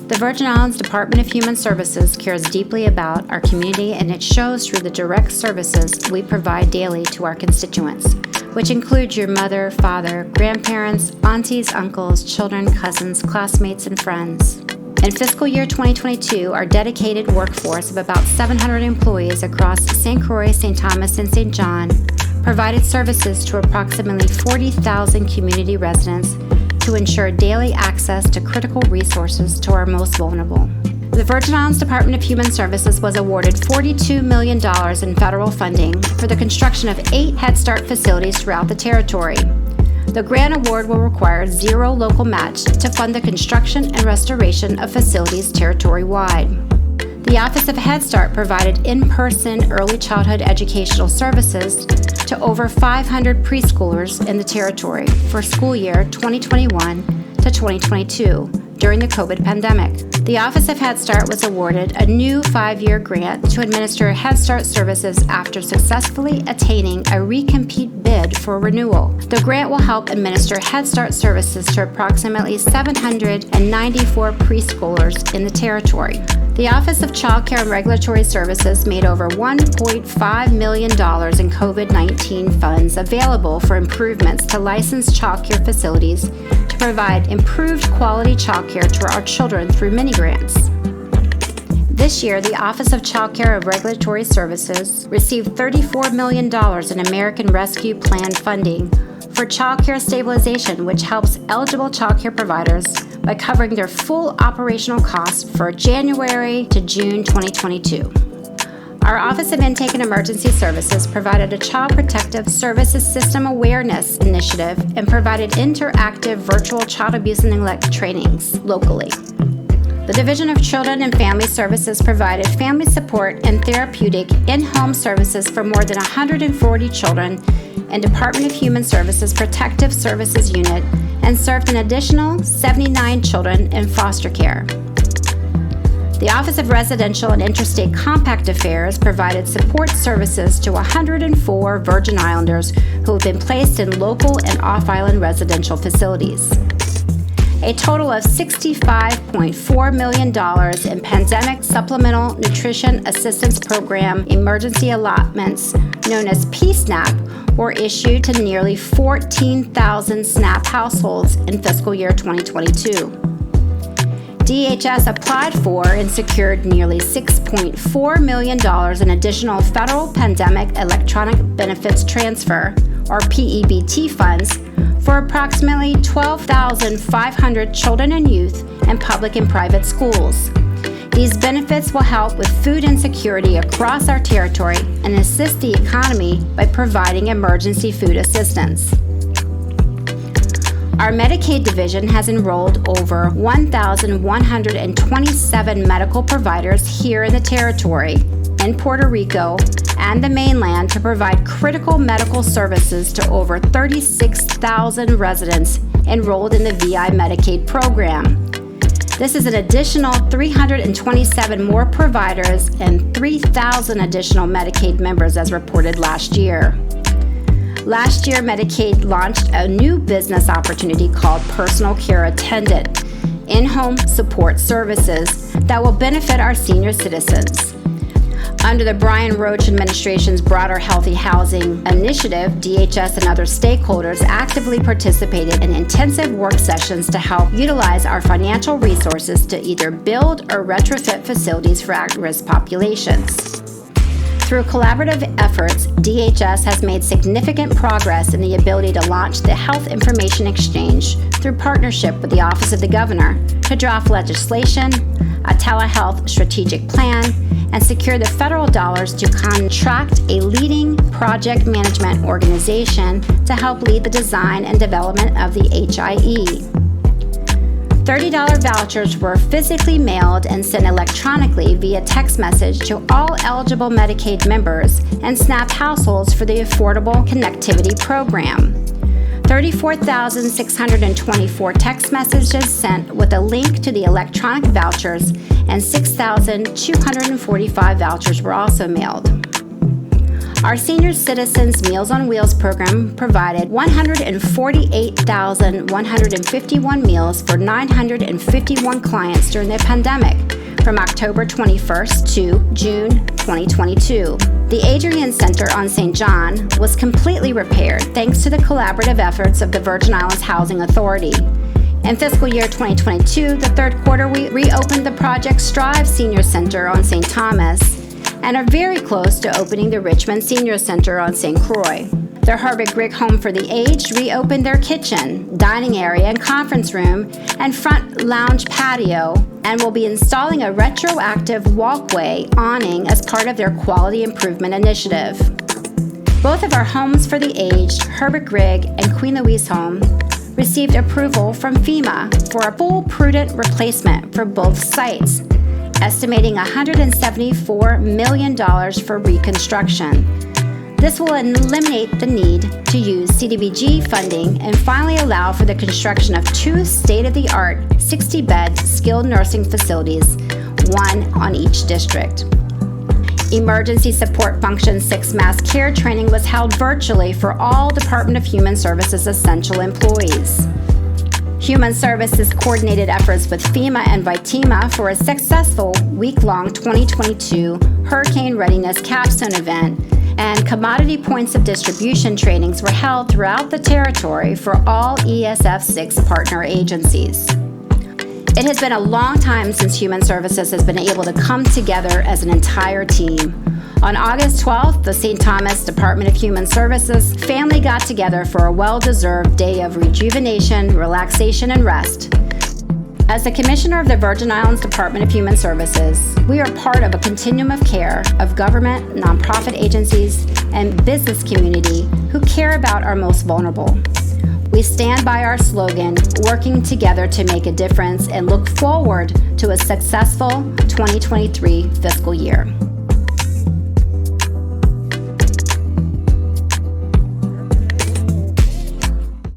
The Virgin Islands Department of Human Services cares deeply about our community, and it shows through the direct services we provide daily to our constituents, which includes your mother, father, grandparents, aunties, uncles, children, cousins, classmates, and friends. In fiscal year 2022, our dedicated workforce of about 700 employees across St. Croix, St. Thomas, and St. John provided services to approximately 40,000 community residents to ensure daily access to critical resources to our most vulnerable. The Virgin Islands Department of Human Services was awarded $42 million in federal funding for the construction of 8 Head Start facilities throughout the territory. The grant award will require zero local match to fund the construction and restoration of facilities territory-wide. The Office of Head Start provided in-person early childhood educational services to over 500 preschoolers in the territory for school year 2021 to 2022 during the COVID pandemic. The Office of Head Start was awarded a new 5-year grant to administer Head Start services after successfully attaining a recompete bid for renewal. The grant will help administer Head Start services to approximately 794 preschoolers in the territory. The Office of Child Care and Regulatory Services made over $1.5 million in COVID-19 funds available for improvements to licensed child care facilities to provide improved quality child care to our children through mini grants. This year, the Office of Child Care and Regulatory Services received $34 million in American Rescue Plan funding for child care stabilization, which helps eligible child care providers by covering their full operational costs for January to June 2022. Our Office of Intake and Emergency Services provided a Child Protective Services System Awareness Initiative and provided interactive virtual child abuse and neglect trainings locally. The Division of Children and Family Services provided family support and therapeutic in-home services for more than 140 children in Department of Human Services Protective Services Unit and served an additional 79 children in foster care. The Office of Residential and Interstate Compact Affairs provided support services to 104 Virgin Islanders who have been placed in local and off-island residential facilities. A total of $65.4 million in Pandemic Supplemental Nutrition Assistance Program emergency allotments, known as PSNAP, were issued to nearly 14,000 SNAP households in fiscal year 2022. DHS applied for and secured nearly $6.4 million in additional federal Pandemic Electronic Benefits Transfer, or PEBT funds, for approximately 12,500 children and youth in public and private schools. These benefits will help with food insecurity across our territory and assist the economy by providing emergency food assistance. Our Medicaid division has enrolled over 1,127 medical providers here in the territory, in Puerto Rico, and the mainland to provide critical medical services to over 36,000 residents enrolled in the VI Medicaid program. This is an additional 327 more providers and 3,000 additional Medicaid members as reported last year. Last year, Medicaid launched a new business opportunity called Personal Care Attendant, in-home support services that will benefit our senior citizens. Under the Brian Roach administration's broader Healthy Housing Initiative, DHS and other stakeholders actively participated in intensive work sessions to help utilize our financial resources to either build or retrofit facilities for at-risk populations. Through collaborative efforts, DHS has made significant progress in the ability to launch the Health Information Exchange through partnership with the Office of the Governor to draft legislation, a telehealth strategic plan, and secure the federal dollars to contract a leading project management organization to help lead the design and development of the HIE. $30 vouchers were physically mailed and sent electronically via text message to all eligible Medicaid members and SNAP households for the Affordable Connectivity Program. 34,624 text messages sent with a link to the electronic vouchers, and 6,245 vouchers were also mailed. Our Senior Citizens Meals on Wheels program provided 148,151 meals for 951 clients during the pandemic from October 21st to June 2022. The Adrian Center on St. John was completely repaired thanks to the collaborative efforts of the Virgin Islands Housing Authority. In fiscal year 2022, the third quarter, we reopened the Project Strive Senior Center on St. Thomas and are very close to opening the Richmond Senior Center on St. Croix. The Herbert Grigg Home for the Aged reopened their kitchen, dining area, and conference room and front lounge patio, and will be installing a retroactive walkway awning as part of their quality improvement initiative. Both of our homes for the aged, Herbert Grigg and Queen Louise Home, received approval from FEMA for a full prudent replacement for both sites, estimating $174 million for reconstruction. This will eliminate the need to use CDBG funding and finally allow for the construction of 2 state-of-the-art 60-bed skilled nursing facilities, one on each district. Emergency Support Function 6 mass care training was held virtually for all Department of Human Services essential employees. Human Services coordinated efforts with FEMA and VITHS for a successful week-long 2022 Hurricane Readiness Capstone event, and commodity points of distribution trainings were held throughout the territory for all ESF 6 partner agencies. It has been a long time since Human Services has been able to come together as an entire team. On August 12th, the St. Thomas Department of Human Services family got together for a well-deserved day of rejuvenation, relaxation, and rest. As the Commissioner of the Virgin Islands Department of Human Services, we are part of a continuum of care of government, nonprofit agencies, and business community who care about our most vulnerable. We stand by our slogan, working together to make a difference, and look forward to a successful 2023 fiscal year.